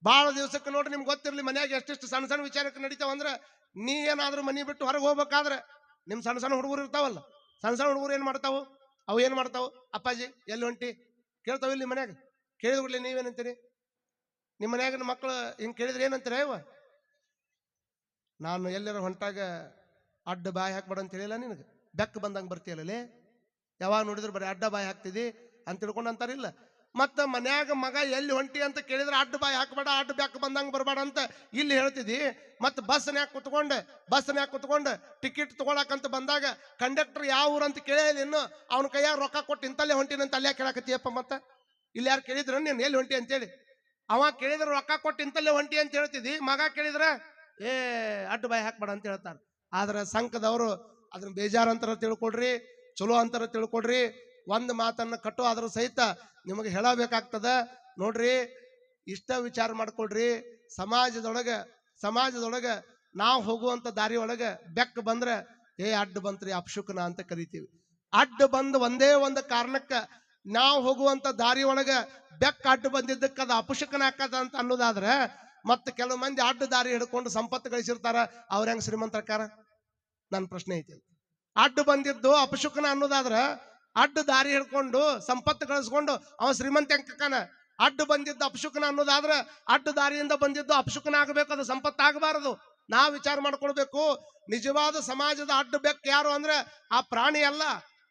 ಭಾಳ ದಿವಸಕ್ಕೆ ನೋಡ್ರಿ ನಿಮ್ಗೆ ಗೊತ್ತಿರಲಿ ಮನ್ಯಾಗ ಎಷ್ಟೆಷ್ಟು ಸಣ್ಣ ಸಣ್ಣ ವಿಚಾರಕ್ಕೆ ನಡೀತಾವ ಅಂದ್ರೆ ನೀ ಏನಾದ್ರೂ ಮನಿ ಬಿಟ್ಟು ಹೊರಗೆ ಹೋಗ್ಬೇಕಾದ್ರೆ ನಿಮ್ ಸಣ್ಣ ಸಣ್ಣ ಹುಡುಗರು ಇರ್ತಾವಲ್ಲ, ಸಣ್ಣ ಸಣ್ಣ ಹುಡುಗರು ಏನ್ ಮಾಡ್ತಾವು, ಅವು ಏನ್ ಮಾಡ್ತಾವು, ಅಪ್ಪಾಜಿ ಎಲ್ಲಿ ಹೊಂಟಿ ಕೇಳ್ತಾವ ಇಲ್ಲಿ ಮನ್ಯಾಗ. ಕೇಳಿದ್ ಬಿಡ್ಲಿ ನೀವೇನಂತೀರಿ? ನಿಮ್ಮ ಮನ್ಯಾಗ ಮಕ್ಳು ಹಿಂಗ್ ಕೇಳಿದ್ರೆ ಏನಂತೀರ? ಇವ ನಾನು ಎಲ್ಲರ ಹೊಂಟಾಗ ಅಡ್ಡ ಬಾಯಿ ಹಾಕ್ಬೇಡ ಅಂತ ಹೇಳಿಲ್ಲ ನಿನಗೆ, ಬೆಕ್ಕ ಬಂದಂಗೆ ಬರ್ತೀಯಲ್ಲೇ, ಯಾವಾಗ ನೋಡಿದ್ರೆ ಬರೀ ಅಡ್ಡ ಬಾಯಿ ಹಾಕ್ತಿದಿ ಅಂತ ತಿಳ್ಕೊಂಡು ಅಂತಾರಿಲ್ಲ. ಮತ್ತ ಮನ್ಯಾಗ ಮಗ ಎಲ್ಲಿ ಹೊಂಟಿ ಅಂತ ಕೇಳಿದ್ರೆ ಅಡ್ಡ ಬಾಯಿ ಹಾಕ್ಬೇಡ, ಅಡ್ಡ ಬೆಕ್ಕ ಬಂದಂಗೆ ಬರಬೇಡ ಅಂತ ಇಲ್ಲಿ ಹೇಳ್ತಿದಿ. ಮತ್ತೆ ಬಸ್ನ್ಯಾಗ ಕುತ್ಕೊಂಡು ಟಿಕೆಟ್ ತಗೊಳಕಂತ ಬಂದಾಗ ಕಂಡಕ್ಟರ್ ಯಾವ ಊರು ಅಂತ ಕೇಳಿಲ್ಲ, ಇನ್ನು ಅವ್ನ ಕೈಯಾಗ ರೊಕ್ಕ ಕೊಟ್ಟು ಇಂತಲ್ಲೇ ಹೊಂಟಿನಂತ ಅಲ್ಲೇ ಕೇಳಕತ್ತೀಯಪ್ಪ. ಮತ್ತ ಇಲ್ಲಿ ಯಾರು ಕೇಳಿದ್ರ ನೀನು ಎಲ್ಲಿ ಹೊಂಟಿ ಅಂತೇಳಿ? ಅವ ಕೇಳಿದ್ರೆ ರೊಕ್ಕ ಕೊಟ್ಟು ಇಂತಲ್ಲೇ ಹೊಂಟಿ ಅಂತ ಹೇಳ್ತಿದಿ, ಮಗ ಕೇಳಿದ್ರ ಅಡ್ಡ ಬಾಯಿ ಹಾಕ್ಬೇಡ ಅಂತ ಹೇಳ್ತಾರ. ಆದ್ರೆ ಸಂಘದವರು ಅದನ್ನ ಬೇಜಾರಂತರ ತಿಳ್ಕೊಡ್ರಿ, ಚಲೋ ಅಂತರ ತಿಳ್ಕೊಡ್ರಿ. ಒಂದು ಮಾತನ್ನ ಕಟ್ಟು ಆದ್ರೂ ಸಹಿತ ನಿಮಗೆ ಹೇಳಬೇಕಾಗ್ತದ. ನೋಡ್ರಿ, ಇಷ್ಟ ವಿಚಾರ ಮಾಡ್ಕೊಡ್ರಿ. ಸಮಾಜದೊಳಗ ನಾವು ಹೋಗುವಂತ ದಾರಿ ಒಳಗೆ ಬೆಕ್ಕ ಬಂದ್ರೆ ಅಡ್ಡ ಬಂತ್ರಿ ಅಪಶುಕನ ಅಂತ ಕರಿತೀವಿ. ಅಡ್ಡ ಬಂದ್ ಒಂದೇ ಒಂದು ಕಾರಣಕ್ಕ ನಾವು ಹೋಗುವಂತ ದಾರಿ ಒಳಗ ಬೆಕ್ಕ ಅಡ್ಡ ಬಂದಿದ್ದಕ್ಕೆ ಅದು ಅಪಶುಕನ ಹಾಕದ ಅಂತ ಅನ್ನೋದಾದ್ರೆ, ಮತ್ತೆ ಕೆಲವು ಮಂದಿ ಅಡ್ಡ ದಾರಿ ಹಿಡ್ಕೊಂಡು ಸಂಪತ್ತು ಗಳಿಸಿರ್ತಾರ, ಅವ್ರ ಹೆಂಗ್ ಶ್ರೀಮಂತರ್ಕಾರ? ನನ್ನ ಪ್ರಶ್ನೆ ಐತಿ. ಅಡ್ಡ ಬಂದಿದ್ದು ಅಪಶುಕನ ಅನ್ನೋದಾದ್ರ ಅಡ್ಡ ದಾರಿ ಹಿಡ್ಕೊಂಡು ಸಂಪತ್ತು ಗಳಿಸ್ಕೊಂಡು ಅವ ಶ್ರೀಮಂತ ಹೆಂಗನ? ಅಡ್ಡ ಬಂದಿದ್ದು ಅಪಶುಕನ ಅನ್ನೋದಾದ್ರ ಅಡ್ಡ ದಾರಿಯಿಂದ ಬಂದಿದ್ದು ಅಪಶುಕನ ಆಗಬೇಕು, ಅದು ಸಂಪತ್ತು ಆಗಬಾರದು. ನಾವು ವಿಚಾರ ಮಾಡ್ಕೊಳ್ಬೇಕು. ನಿಜವಾದ ಸಮಾಜದ ಅಡ್ಡ ಬೆಕ್ಕ ಯಾರು ಅಂದ್ರೆ ಆ ಪ್ರಾಣಿ ಅಲ್ಲ.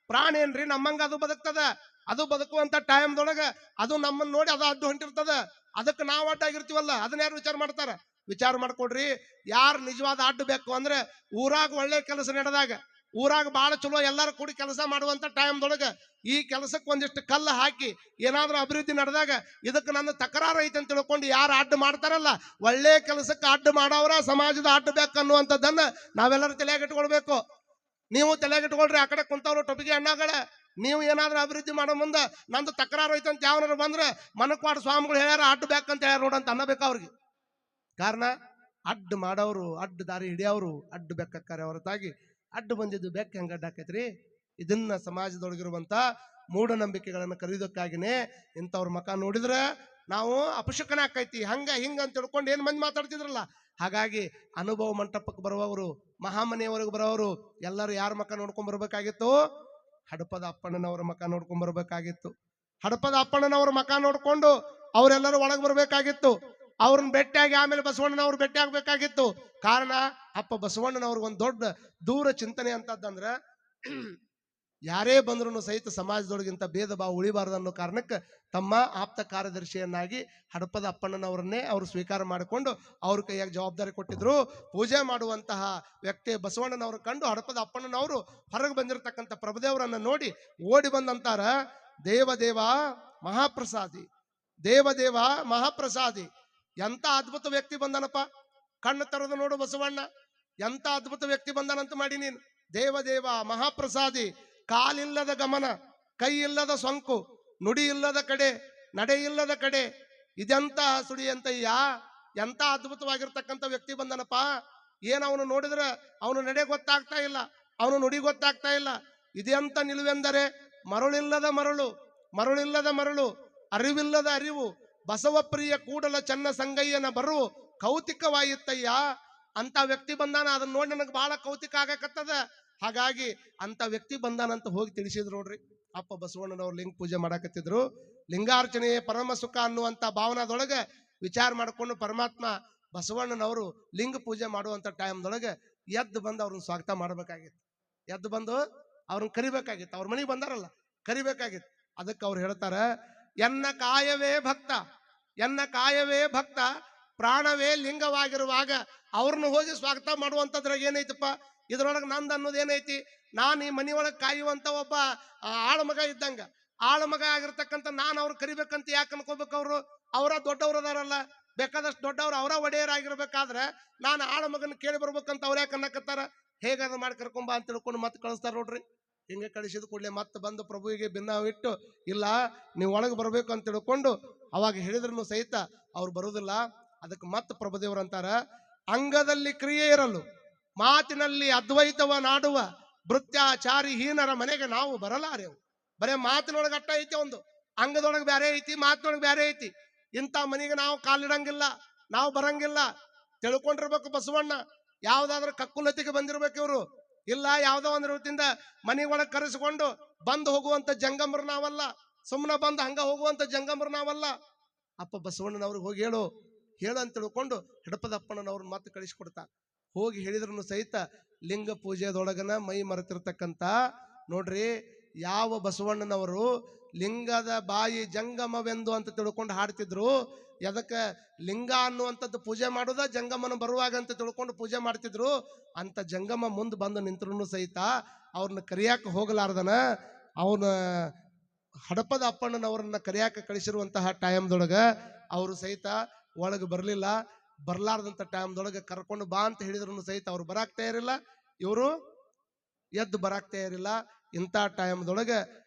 ಪ್ರಾಣಿ ಏನ್ರಿ ನಮ್ಮಂಗ ಅದು ಬದುಕ್ತದ. ಅದು ಬದುಕುವಂತ ಟೈಮ್ದೊಳಗ ಅದು ನಮ್ಮನ್ನ ನೋಡಿ ಅದು ಅಡ್ಡು ಹೊಂಟಿರ್ತದ. ಅದಕ್ಕೆ ನಾವು ಅಡ್ಡಾಗಿರ್ತೀವಲ್ಲ, ಅದನ್ನ ಯಾರು ವಿಚಾರ ಮಾಡ್ತಾರ? ವಿಚಾರ ಮಾಡ್ಕೊಡ್ರಿ. ಯಾರು ನಿಜವಾದ ಅಡ್ಡ ಬೇಕು ಅಂದ್ರೆ ಊರಾಗ ಒಳ್ಳೆ ಕೆಲಸ ನಡೆದಾಗ, ಊರಾಗ ಬಹಳ ಚಲೋ ಎಲ್ಲಾರು ಕೂಡಿ ಕೆಲಸ ಮಾಡುವಂತ ಟೈಮ್ದೊಳಗ ಈ ಕೆಲಸಕ್ಕೆ ಒಂದಿಷ್ಟು ಕಲ್ಲು ಹಾಕಿ ಏನಾದ್ರೂ ಅಭಿವೃದ್ಧಿ ನಡೆದಾಗ ಇದಕ್ಕೆ ನನ್ನ ತಕರಾರು ಐತೆ ಅಂತ ತಿಳ್ಕೊಂಡು ಯಾರು ಅಡ್ಡ ಮಾಡ್ತಾರಲ್ಲ, ಒಳ್ಳೆ ಕೆಲಸಕ್ಕೆ ಅಡ್ಡ ಮಾಡವ್ರ ಸಮಾಜದ ಅಡ್ಡ ಬೇಕು ಅನ್ನುವಂಥದ್ದನ್ನ ನಾವೆಲ್ಲರೂ ತಲೆಯಾಗಿಟ್ಕೊಳ್ಬೇಕು. ನೀವು ತಲೆಯಾಗಿಟ್ಕೊಳ್ರಿ. ಆ ಕಡೆ ಕುಂತವ್ರು ಟೊಪಿಗೆ ಅಣ್ಣಗಳ, ನೀವು ಏನಾದ್ರೂ ಅಭಿವೃದ್ಧಿ ಮಾಡೋ ಮುಂದೆ ನಂದು ತಕರಾರು ಐತೆ ಅಂತ ಯಾವನಾರು ಬಂದ್ರೆ ಮನಕ್ವಾಡ ಸ್ವಾಮಿಗಳು ಹೇಳ್ಯಾರ ಅಡ್ಡ ಬೇಕಂತ ಹೇಳ್ಯಾರ ನೋಡಂತ ಅನ್ನಬೇಕು ಅವ್ರಿಗೆ. ಕಾರಣ ಅಡ್ಡ ಮಾಡೋರು, ಅಡ್ಡ ದಾರಿ ಹಿಡಿಯವರು ಅಡ್ಡ ಬೆಕ್ಕಕ್ಕಾರೆ ಹೊರತಾಗಿ ಅಡ್ಡ ಬಂದಿದ್ದು ಬೆಕ್ಕ ಹೆಂಗ ಅಡ್ಡ ಆಕೈತ್ರಿ? ಇದನ್ನ ಸಮಾಜದೊಳಗಿರುವಂತ ಮೂಢನಂಬಿಕೆಗಳನ್ನು ಕರೆಯೋದಕ್ಕಾಗಿನೇ ಇಂಥವ್ರ ಮಕ ನೋಡಿದ್ರೆ ನಾವು ಅಪಶಕನ ಆಕೈತಿ ಹಂಗ ಹಿಂಗ ಅಂತ ತಿಳ್ಕೊಂಡು ಏನ್ ಮಂದಿ ಮಾತಾಡ್ತಿದ್ರಲ್ಲ. ಹಾಗಾಗಿ ಅನುಭವ ಮಂಟಪಕ್ಕೆ ಬರುವವರು, ಮಹಾಮನೆಯವರೆಗೆ ಬರೋವರು ಎಲ್ಲರೂ ಯಾರ ಮಕ ನೋಡ್ಕೊಂಡ್ ಬರ್ಬೇಕಾಗಿತ್ತು? ಹಡಪದ ಅಪ್ಪಣ್ಣನವರ ಮಕ ನೋಡ್ಕೊಂಡ್ ಬರ್ಬೇಕಾಗಿತ್ತು. ಹಡಪದ ಅಪ್ಪಣ್ಣನವರ ಮಕ ನೋಡ್ಕೊಂಡು ಅವರೆಲ್ಲರೂ ಒಳಗೆ ಬರ್ಬೇಕಾಗಿತ್ತು. ಅವ್ರನ್ನ ಭೇಟಿಯಾಗಿ ಆಮೇಲೆ ಬಸವಣ್ಣನವ್ರು ಭೇಟಿ ಆಗ್ಬೇಕಾಗಿತ್ತು. ಕಾರಣ ಅಪ್ಪ ಬಸವಣ್ಣನವ್ರಿಗೆ ಒಂದು ದೊಡ್ಡ ದೂರ ಚಿಂತನೆ ಅಂತಂದ್ರ ಯಾರೇ ಬಂದ್ರು ಸಹಿತ ಸಮಾಜದೊಳಗಿಂತ ಭೇದ ಭಾವ ಉಳಿಬಾರದು ಅನ್ನೋ ಕಾರಣಕ್ಕೆ ತಮ್ಮ ಆಪ್ತ ಕಾರ್ಯದರ್ಶಿಯನ್ನಾಗಿ ಹಡಪದ ಅಪ್ಪಣ್ಣನವರನ್ನೇ ಅವರು ಸ್ವೀಕಾರ ಮಾಡಿಕೊಂಡು ಅವ್ರ ಕೈಯಾಗಿ ಜವಾಬ್ದಾರಿ ಕೊಟ್ಟಿದ್ರು. ಪೂಜೆ ಮಾಡುವಂತಹ ವ್ಯಕ್ತಿ ಬಸವಣ್ಣನವರು ಕಂಡು ಹಡಪದ ಅಪ್ಪಣ್ಣನವರು ಹೊರಗೆ ಬಂದಿರತಕ್ಕಂಥ ಪ್ರಭುದೇವರನ್ನ ನೋಡಿ ಓಡಿ ಬಂದಂತಾರ, ದೇವದೇವ ಮಹಾಪ್ರಸಾದಿ, ದೇವದೇವ ಮಹಾಪ್ರಸಾದಿ, ಎಂತ ಅದ್ಭುತ ವ್ಯಕ್ತಿ ಬಂದನಪ್ಪ, ಕಣ್ಣು ತರದು ನೋಡು ಬಸವಣ್ಣ, ಎಂತ ಅದ್ಭುತ ವ್ಯಕ್ತಿ ಬಂದನಂತ ಮಾಡಿ ನೀನು. ದೇವದೇವ ಮಹಾಪ್ರಸಾದಿ, ಕಾಲಿಲ್ಲದ ಗಮನ, ಕೈ ಇಲ್ಲದ ಸೊಂಕು, ನುಡಿ ಇಲ್ಲದ ಕಡೆ, ನಡೆ ಇಲ್ಲದ ಕಡೆ, ಇದೆಂತ ಸುಡಿಯಂತಯ್ಯ, ಎಂತ ಅದ್ಭುತವಾಗಿರ್ತಕ್ಕಂಥ ವ್ಯಕ್ತಿ ಬಂದನಪ್ಪ. ಏನ್ ಅವನು ನೋಡಿದ್ರೆ ಅವನು ನಡೆ ಗೊತ್ತಾಗ್ತಾ ಇಲ್ಲ, ಅವನು ನುಡಿ ಗೊತ್ತಾಗ್ತಾ ಇಲ್ಲ. ಇದೆಂತ ನಿಲುವೆಂದರೆ ಮರುಳಿಲ್ಲದ ಮರಳು, ಮರುಳಿಲ್ಲದ ಮರಳು, ಅರಿವಿಲ್ಲದ ಅರಿವು, ಬಸವಪ್ರಿಯ ಕೂಡಲ ಚನ್ನ ಸಂಗಯ್ಯನ ಬರು ಕೌತಿಕವಾಯಿತಯ್ಯ. ಅಂತ ವ್ಯಕ್ತಿ ಬಂದಾನ, ಅದನ್ನ ನೋಡಿ ನನಗೆ ಬಹಳ ಕೌತಿಕ ಆಗಕತ್ತದ. ಹಾಗಾಗಿ ಅಂತ ವ್ಯಕ್ತಿ ಬಂದಾನಂತ ಹೋಗಿ ತಿಳಿಸಿದ್ರು ನೋಡ್ರಿ. ಅಪ್ಪ ಬಸವಣ್ಣನವ್ರು ಲಿಂಗ ಪೂಜೆ ಮಾಡಾಕತ್ತಿದ್ರು. ಲಿಂಗಾರ್ಚನೆಯೇ ಪರಮ ಸುಖ ಅನ್ನುವಂತ ಭಾವನಾದೊಳಗೆ ವಿಚಾರ ಮಾಡಿಕೊಂಡು ಪರಮಾತ್ಮ ಬಸವಣ್ಣನವರು ಲಿಂಗ ಪೂಜೆ ಮಾಡುವಂತ ಟೈಮ್ದೊಳಗೆ ಎದ್ದು ಬಂದು ಅವ್ರನ್ನ ಸ್ವಾಗತ ಮಾಡ್ಬೇಕಾಗಿತ್ತು, ಎದ್ದು ಬಂದು ಅವ್ರನ್ನ ಕರಿಬೇಕಾಗಿತ್ತು. ಅವ್ರ ಮನೆಗೆ ಬಂದಾರಲ್ಲ, ಕರಿಬೇಕಾಗಿತ್ತು. ಅದಕ್ಕೆ ಅವ್ರು ಹೇಳ್ತಾರ, ಎನ್ನ ಕಾಯವೇ ಭಕ್ತ, ಎನ್ನ ಕಾಯವೇ ಭಕ್ತ, ಪ್ರಾಣವೇ ಲಿಂಗವಾಗಿರುವಾಗ ಅವ್ರನ್ನ ಹೋಗಿ ಸ್ವಾಗತ ಮಾಡುವಂತದ್ರಾಗ ಏನೈತಪ್ಪ? ಇದ್ರೊಳಗೆ ನಂದು ಅನ್ನೋದು ಏನೈತಿ? ನಾನು ಈ ಮನೆಯೊಳಗೆ ಕಾಯುವಂತ ಒಬ್ಬ ಆಳಮಗ ಇದ್ದಂಗ, ಆಳಮಗ ಆಗಿರ್ತಕ್ಕಂಥ ನಾನು ಅವ್ರು ಕರಿಬೇಕಂತ ಯಾಕೆ ಅನ್ಕೋಬೇಕು? ಅವರ ದೊಡ್ಡವ್ರು ಅದಾರಲ್ಲ, ಬೇಕಾದಷ್ಟು ದೊಡ್ಡವ್ರು, ಅವರ ಒಡೆಯರಾಗಿರ್ಬೇಕಾದ್ರೆ ನಾನು ಆಳಮಗನ ಕೇಳಿ ಬರ್ಬೇಕಂತ ಅವ್ರ ಯಾಕೆ ಅನ್ನಕತ್ತಾರ? ಹೇಗಾದ್ರು ಮಾಡಿ ಕರ್ಕೊಂಬ ಅಂತ ತಿಳ್ಕೊಂಡು ಮತ್ತೆ ಕಳಿಸ್ತಾರ ನೋಡ್ರಿ. ಹಿಂಗೆ ಕಳಿಸಿದ ಕೂಡಲೇ ಮತ್ತೆ ಬಂದು ಪ್ರಭುವಿಗೆ ಭಿನ್ನವಿಟ್ಟು, ಇಲ್ಲ ನೀವು ಒಳಗೆ ಬರಬೇಕು ಅಂತ ತಿಳ್ಕೊಂಡು ಅವಾಗ ಹೇಳಿದ್ರು ಸಹಿತ ಅವ್ರು ಬರುವುದಿಲ್ಲ. ಅದಕ್ಕೆ ಮತ್ತೆ ಪ್ರಭುದೇವರು ಅಂತಾರ, ಅಂಗದಲ್ಲಿ ಕ್ರಿಯೆ ಇರಲು, ಮಾತಿನಲ್ಲಿ ಅದ್ವೈತವ ನಾಡುವ ಭೃತ್ಯಾಚಾರಿ ಹೀನರ ಮನೆಗೆ ನಾವು ಬರಲಾರೆವು. ಬರೇ ಮಾತಿನೊಳಗೆ ಅಟ್ಟ ಐತಿ, ಒಂದು ಅಂಗದೊಳಗೆ ಬೇರೆ ಐತಿ, ಮಾತಿನೊಳಗೆ ಬೇರೆ ಐತಿ. ಇಂಥ ಮನೆಗೆ ನಾವು ಕಾಲಿಡಂಗಿಲ್ಲ, ನಾವು ಬರಂಗಿಲ್ಲ ತಿಳ್ಕೊಂಡಿರ್ಬೇಕು ಬಸವಣ್ಣ. ಯಾವ್ದಾದ್ರು ಕಕ್ಕುಲತಿಗೆ ಬಂದಿರ್ಬೇಕು ಇವರು, ಇಲ್ಲ ಯಾವ್ದೋ ಒಂದು ರೀತಿಯಿಂದ ಮನೆ ಒಳಗೆ ಕರೆಸಿಕೊಂಡು ಬಂದು ಹೋಗುವಂತ ಜಂಗಮರು ನಾವಲ್ಲ, ಸುಮ್ಮನೆ ಬಂದು ಹಂಗ ಹೋಗುವಂತ ಜಂಗಮರು ನಾವಲ್ಲ. ಅಪ್ಪ ಬಸವಣ್ಣನವ್ರಿಗೆ ಹೋಗಿ ಹೇಳು ಅಂತ ತಿಳ್ಕೊಂಡು ಹಿಡಪದಪ್ಪನವ್ರನ್ನ ಮತ್ತೆ ಕಳಿಸ್ಕೊಡ್ತಾ. ಹೋಗಿ ಹೇಳಿದ್ರು ಸಹಿತ ಲಿಂಗ ಪೂಜೆದೊಳಗನ ಮೈ ಮರೆತಿರ್ತಕ್ಕಂಥ ನೋಡ್ರಿ, ಯಾವ ಬಸವಣ್ಣನವರು ಲಿಂಗದ ಬಾಯಿ ಜಂಗಮವೆಂದು ಅಂತ ತಿಳ್ಕೊಂಡು ಹಾಡ್ತಿದ್ರು. ಎದಕ್ಕೆ ಲಿಂಗ ಅನ್ನುವಂಥದ್ದು ಪೂಜೆ ಮಾಡೋದ, ಜಂಗಮನ ಬರುವಾಗ ಅಂತ ತಿಳ್ಕೊಂಡು ಪೂಜೆ ಮಾಡ್ತಿದ್ರು. ಅಂತ ಜಂಗಮ ಮುಂದೆ ಬಂದು ನಿಂತ್ರು ಸಹಿತ ಅವ್ರನ್ನ ಕರಿಯಾಕ ಹೋಗಲಾರ್ದನ ಅವನ ಹಡಪದ ಅಪ್ಪಣ್ಣನವ್ರನ್ನ ಕರಿಯಾಕ ಕಳಿಸಿರುವಂತಹ ಟೈಮ್ದೊಳಗ ಅವರು ಸಹಿತ ಒಳಗೆ ಬರಲಿಲ್ಲ. ಬರ್ಲಾರ್ದಂಥ ಟೈಮ್ದೊಳಗೆ ಕರ್ಕೊಂಡು ಬಾ ಅಂತ ಹೇಳಿದ್ರು ಸಹಿತ ಅವ್ರು ಬರಾಕ್ ತಯಾರಿಲ್ಲ, ಇವರು ಎದ್ದು ಬರಾಕ್ ತಯಾರಿಲ್ಲ. ಇಂಥ ಟೈಮ್ದೊಳಗೆ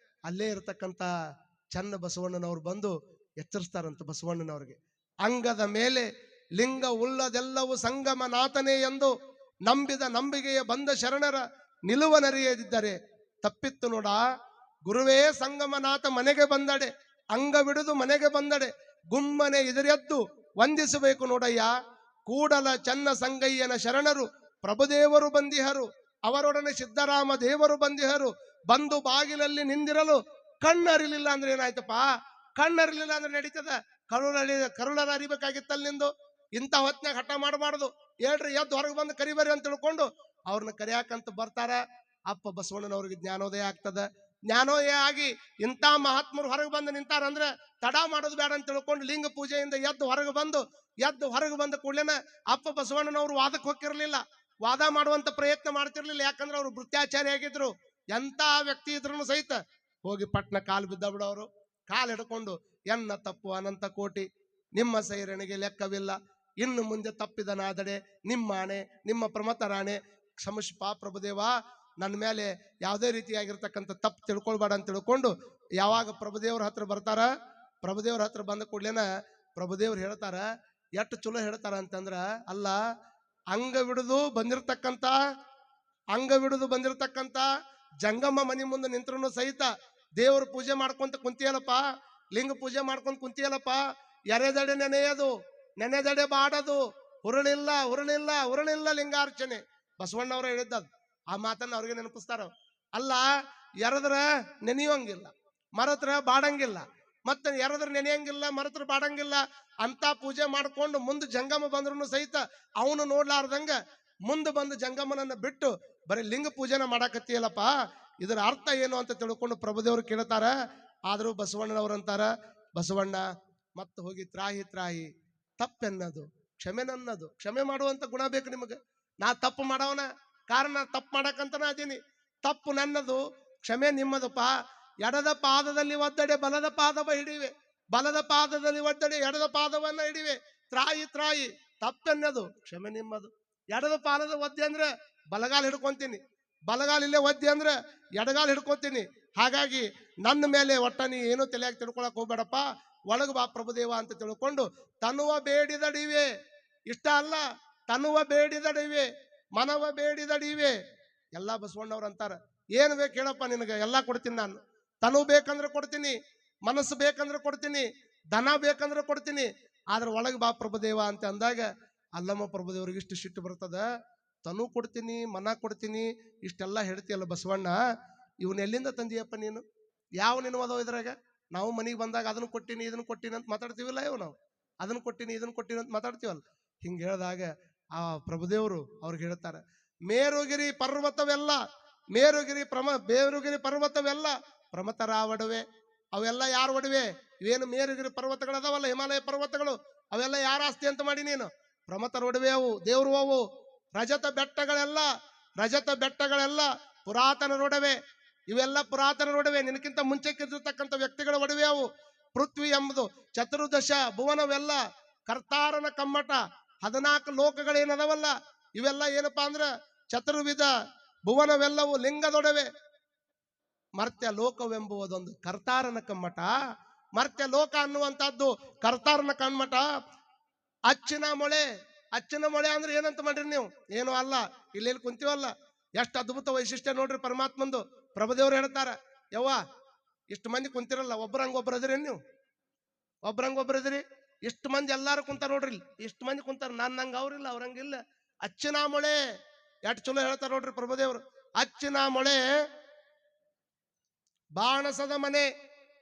ಅಲ್ಲೇ ಇರತಕ್ಕಂಥ ಚನ್ನ ಬಸವಣ್ಣನವ್ರು ಬಂದು ಎಚ್ಚರಿಸ್ತಾರಂತ ಬಸವಣ್ಣನವ್ರಿಗೆ. ಅಂಗದ ಮೇಲೆ ಲಿಂಗ ಉಳ್ಳದೆಲ್ಲವೂ ಸಂಗಮನಾಥನೇ ಎಂದು ನಂಬಿದ ನಂಬಿಕೆಯ ಬಂದ ಶರಣರ ನಿಲುವನರಿಯದಿದ್ದರೆ ತಪ್ಪಿತ್ತು ನೋಡ. ಗುರುವೇ ಸಂಗಮನಾಥ ಮನೆಗೆ ಬಂದಡೆ, ಅಂಗವಿಡಿದು ಮನೆಗೆ ಬಂದಡೆ ಗುಮ್ಮನೆ ಎದುರೆದ್ದು ವಂದಿಸಬೇಕು ನೋಡಯ್ಯ. ಕೂಡಲ ಚನ್ನ ಸಂಗಯ್ಯನ ಶರಣರು ಪ್ರಭುದೇವರು ಬಂದಿಹರು, ಅವರೊಡನೆ ಸಿದ್ದರಾಮ ದೇವರು ಬಂದಿಹರು. ಬಂದು ಬಾಗಿಲಲ್ಲಿ ನಿಂದಿರಲು ಕಣ್ಣರಿಲಿಲ್ಲ ಅಂದ್ರೆ ಏನಾಯ್ತಪ್ಪ? ಕಣ್ಣರಿಲಿಲ್ಲ ಅಂದ್ರೆ ನಡೀತದ? ಕರುಳರ ಅರಿಬೇಕಾಗಿತ್ತಲ್ಲಿ ನಿಂದು. ಇಂಥ ಹೊತ್ನಾಗ ಹಠ ಮಾಡಬಾರ್ದು. ಹೇಳ್ರಿ ಎದ್ದು ಹೊರಗೆ ಬಂದು ಕರಿಬರಿ ಅಂತ ತಿಳ್ಕೊಂಡು ಅವ್ರನ್ನ ಕರಿಯಾಕಂತ ಬರ್ತಾರ. ಅಪ್ಪ ಬಸವಣ್ಣನವ್ರಿಗೆ ಜ್ಞಾನೋದಯ ಆಗ್ತದ. ಜ್ಞಾನೋದಯ ಆಗಿ ಇಂಥ ಮಹಾತ್ಮರು ಹೊರಗೆ ಬಂದು ನಿಂತಾರಂದ್ರೆ ತಡ ಮಾಡೋದು ಬೇಡ ಅಂತ ತಿಳ್ಕೊಂಡು ಲಿಂಗ ಪೂಜೆಯಿಂದ ಎದ್ದು ಹೊರಗೆ ಬಂದ ಕೂಡಲೇನ ಅಪ್ಪ ಬಸವಣ್ಣನವರು ವಾದಕ್ಕೆ ಹೋಗಿರ್ಲಿಲ್ಲ, ವಾದ ಮಾಡುವಂತ ಪ್ರಯತ್ನ ಮಾಡ್ತಿರ್ಲಿಲ್ಲ. ಯಾಕಂದ್ರೆ ಅವರು ಭೃತ್ಯಾಚಾರಿ ಆಗಿದ್ರು. ಎಂತ ವ್ಯಕ್ತಿ ಇದ್ರು ಸಹಿತ ಹೋಗಿ ಪಟ್ನ ಕಾಲು ಬಿದ್ದ ಬಿಡೋರು. ಕಾಲು ಹಿಡ್ಕೊಂಡು ಎನ್ನ ತಪ್ಪು ಅನಂತ ಕೋಟಿ, ನಿಮ್ಮ ಸೈರಣೆಗೆ ಲೆಕ್ಕವಿಲ್ಲ, ಇನ್ನು ಮುಂದೆ ತಪ್ಪಿದನಾದಡೆ ನಿಮ್ಮಾಣೆ, ನಿಮ್ಮ ಪ್ರಮತರಾಣೆ, ಕ್ಷಮಿಸಪ್ಪ ಪ್ರಭುದೇವ, ನನ್ನ ಮೇಲೆ ಯಾವುದೇ ರೀತಿಯಾಗಿರ್ತಕ್ಕಂಥ ತಪ್ಪು ತಿಳ್ಕೊಳ್ಬೇಡ ಅಂತ ತಿಳ್ಕೊಂಡು ಯಾವಾಗ ಪ್ರಭುದೇವ್ರ ಹತ್ರ ಬರ್ತಾರ, ಪ್ರಭುದೇವ್ರ ಹತ್ರ ಬಂದ ಕೂಡ್ಲೇನ ಪ್ರಭುದೇವ್ರು ಹೇಳ್ತಾರ, ಎಷ್ಟು ಚಲೋ ಹೇಳ್ತಾರ ಅಂತಂದ್ರ, ಅಲ್ಲ ಅಂಗವಿಡಿದು ಬಂದಿರತಕ್ಕಂಥ ಜಂಗಮ ಮನಿ ಮುಂದೆ ನಿಂತ್ರು ಸಹಿತ ದೇವ್ರ ಪೂಜೆ ಮಾಡ್ಕೊಂತ ಕುಂತಿಯಲ್ಲಪ್ಪ, ಲಿಂಗ ಪೂಜೆ ಮಾಡ್ಕೊಂತ ಕುಂತಿಯಲ್ಲಪ್ಪ, ಎರೆದಡೆ ನೆನೆದಡೆ ಬಾಡದು, ಹುರುಳಿಲ್ಲ ಲಿಂಗಾರ್ಚನೆ. ಬಸವಣ್ಣವ್ರ ಹೇಳಿದ್ದದು. ಆ ಮಾತನ್ನ ಅವ್ರಿಗೆ ನೆನಪಿಸ್ತಾರ. ಅಲ್ಲ ಎರದ್ರ ನೆನೆಯೋಂಗಿಲ್ಲ, ಮರತ್ರ ಬಾಡಂಗಿಲ್ಲ, ಮತ್ತೆ ಎರದ್ರ ನೆನೆಯಂಗಿಲ್ಲ, ಮರತ್ರ ಬಾಡಂಗಿಲ್ಲ ಅಂತ ಪೂಜೆ ಮಾಡ್ಕೊಂಡು ಮುಂದೆ ಜಂಗಮ ಬಂದ್ರು ಸಹಿತ ಅವನು ನೋಡ್ಲಾರ್ದಂಗ ಮುಂದೆ ಬಂದು ಜಂಗಮನನ್ನ ಬಿಟ್ಟು ಬರೀ ಲಿಂಗ ಪೂಜೆನ ಮಾಡಾಕತ್ತಿಯಲ್ಲಪ್ಪ, ಇದರ ಅರ್ಥ ಏನು ಅಂತ ತಿಳ್ಕೊಂಡು ಪ್ರಭುದೇವ್ರು ಕೇಳ್ತಾರ. ಆದ್ರೂ ಬಸವಣ್ಣನವ್ರಂತಾರ, ಬಸವಣ್ಣ ಮತ್ತೆ ಹೋಗಿ ತ್ರಾಹಿ ತಪ್ಪೆನ್ನದು ಕ್ಷಮೆನನ್ನದು. ಕ್ಷಮೆ ಮಾಡುವಂತ ಗುಣ ಬೇಕು ನಿಮಗೆ. ನಾ ತಪ್ಪು ಮಾಡವನ, ಕಾರಣ ತಪ್ಪು ಮಾಡಕಂತನ ಅದೀನಿ. ತಪ್ಪು ನನ್ನದು, ಕ್ಷಮೆ ನಿಮ್ಮದಪ್ಪ. ಎಡದ ಪಾದದಲ್ಲಿ ಒದ್ದಡೆ ಬಲದ ಪಾದವ ಹಿಡಿವೆ, ಬಲದ ಪಾದದಲ್ಲಿ ಒದ್ದಡೆ ಎಡದ ಪಾದವನ್ನ ಹಿಡಿವೆ. ತ್ರಾಯಿ ತಪ್ಪೆನ್ನದು, ಕ್ಷಮೆ ನಿಮ್ಮದು. ಎಡದ ಪಾದದ ಒದ್ದೆ ಅಂದ್ರೆ ಬಲಗಾಲ ಹಿಡ್ಕೊಂತೀನಿ, ಬಲಗಾಲ ಇಲ್ಲೇ ಒದ್ದೆ ಅಂದ್ರೆ ಎಡಗಾಲ ಹಿಡ್ಕೊಂತೀನಿ. ಹಾಗಾಗಿ ನನ್ನ ಮೇಲೆ ಒಟ್ಟ ನೀ ಏನೋ ತಲೆಯಾಗಿ ತಿಳ್ಕೊಳಕ್ ಹೋಗ್ಬೇಡಪ್ಪ, ಒಳಗೆ ಬಾ ಪ್ರಭುದೇವ ಅಂತ ತಿಳ್ಕೊಂಡು ತನುವ ಬೇಡಿದಡಿವೆ. ಇಷ್ಟ ಅಲ್ಲ, ತನುವ ಬೇಡಿದಡಿವೆ, ಮನವ ಬೇಡಿದಡಿವೆ. ಎಲ್ಲ ಬಸವಣ್ಣವ್ರು ಅಂತಾರ, ಏನು ಬೇಕು ಹೇಳಪ್ಪ ನಿನಗೆ, ಎಲ್ಲ ಕೊಡ್ತೀನಿ ನಾನು. ತನು ಬೇಕಂದ್ರೆ ಕೊಡ್ತೀನಿ, ಮನಸ್ಸು ಬೇಕಂದ್ರೆ ಕೊಡ್ತೀನಿ, ಧನ ಬೇಕಂದ್ರೆ ಕೊಡ್ತೀನಿ, ಆದ್ರೆ ಒಳಗೆ ಬಾ ಪ್ರಭುದೇವ ಅಂತ ಅಂದಾಗ ಅಲ್ಲಮ್ಮ ಪ್ರಭುದೇವ್ರಿಗೆ ಇಷ್ಟು ಸಿಟ್ಟು ಬರ್ತದ. ತನು ಕೊಡ್ತೀನಿ, ಮನ ಕೊಡ್ತೀನಿ, ಇಷ್ಟೆಲ್ಲ ಹೇಳ್ತೀಯಲ್ಲ ಬಸವಣ್ಣ, ಇವನ್ ಎಲ್ಲಿಂದ ತಂದಿಯಪ್ಪ ನೀನು? ಯಾವ ನಿನ್ನ ಓದೋ ಇದ್ರಾಗ? ನಾವು ಮನೆಗೆ ಬಂದಾಗ ಅದನ್ನು ಕೊಟ್ಟಿನಿ ಇದನ್ನು ಕೊಟ್ಟಿನಿ ಅಂತ ಮಾತಾಡ್ತೀವಿಲ್ಲ, ನಾವು ಅದನ್ನು ಕೊಟ್ಟಿನಿ ಇದನ್ನು ಕೊಟ್ಟಿನಿ ಅಂತ ಮಾತಾಡ್ತೀವಲ್ಲ. ಹಿಂಗೆ ಹೇಳಿದಾಗ ಆ ಪ್ರಭುದೇವರು ಅವ್ರಿಗೆ ಹೇಳ್ತಾರೆ, ಮೇರುಗಿರಿ ಪರ್ವತವೆಲ್ಲ ಪ್ರಮತರ ಒಡವೆ. ಅವೆಲ್ಲ ಯಾರು ಒಡವೆ? ಇವೇನು ಮೇರುಗಿರಿ ಪರ್ವತಗಳದಾವಲ್ಲ, ಹಿಮಾಲಯ ಪರ್ವತಗಳು, ಅವೆಲ್ಲ ಯಾರ ಆಸ್ತಿ ಅಂತ ಮಾಡಿ ನೀನು? ಪ್ರಮತರ ಒಡವೆ ಅವು, ದೇವ್ರು ಅವು. ರಜತ ಬೆಟ್ಟಗಳೆಲ್ಲ ಪುರಾತನರೊಡವೆ. ಇವೆಲ್ಲ ಪುರಾತನರೊಡವೆ, ನಿನಕ್ಕಿಂತ ಮುಂಚೆಕ್ಕಿರ್ತಕ್ಕಂಥ ವ್ಯಕ್ತಿಗಳ ಒಡವೆ ಅವು. ಪೃಥ್ವಿ ಎಂಬುದು ಚತುರ್ದಶ ಭುವನವೆಲ್ಲ ಕರ್ತಾರನ ಕಮ್ಮಟ. 14 ಲೋಕಗಳೇನದವಲ್ಲ, ಇವೆಲ್ಲ ಏನಪ್ಪಾ ಅಂದ್ರ ಚತುರ್ವಿಧ ಭುವನವೆಲ್ಲವೂ ಲಿಂಗದೊಡವೆ. ಮರ್ತ್ಯ ಲೋಕವೆಂಬುವುದೊಂದು ಕರ್ತಾರನ ಕಮ್ಮಟ. ಮರ್ತ್ಯ ಲೋಕ ಅನ್ನುವಂಥದ್ದು ಕರ್ತಾರನ ಕಮ್ಮಟ. ಅಚ್ಚಿನ ಮೊಳೆ ಅಂದ್ರೆ ಏನಂತ ಮಾಡ್ರಿ ನೀವು? ಏನೋ ಅಲ್ಲ, ಇಲ್ಲಿ ಕುಂತೀವಲ್ಲ, ಎಷ್ಟು ಅದ್ಭುತ ವೈಶಿಷ್ಟ್ಯ ನೋಡ್ರಿ ಪರಮಾತ್ಮಂದು. ಪ್ರಭುದೇವ್ರು ಹೇಳ್ತಾರ, ಯವ್ವ ಇಷ್ಟು ಮಂದಿ ಕುಂತಿರಲ್ಲ, ಒಬ್ರಂಗೊಬ್ರು ಅದಿರಿ ನೀವು? ಒಬ್ರಂಗೊಬ್ರು ಅದಿರಿ? ಇಷ್ಟು ಮಂದಿ ಎಲ್ಲಾರು ಕುಂತಾರ ನೋಡ್ರಿ, ಇಷ್ಟು ಮಂದಿ ಕುಂತಾರ. ನಂಗೆ ಅವ್ರಿಲ್ಲ, ಅವ್ರಂಗಿಲ್ಲ. ಅಚ್ಚಿನ ಮೊಳೆ ಎಟ್ ಚಲೋ ಹೇಳ್ತಾರ ನೋಡ್ರಿ ಪ್ರಭುದೇವ್ರು. ಅಚ್ಚಿನ ಮೊಳೆ ಬಾಣಸದ ಮನೆ.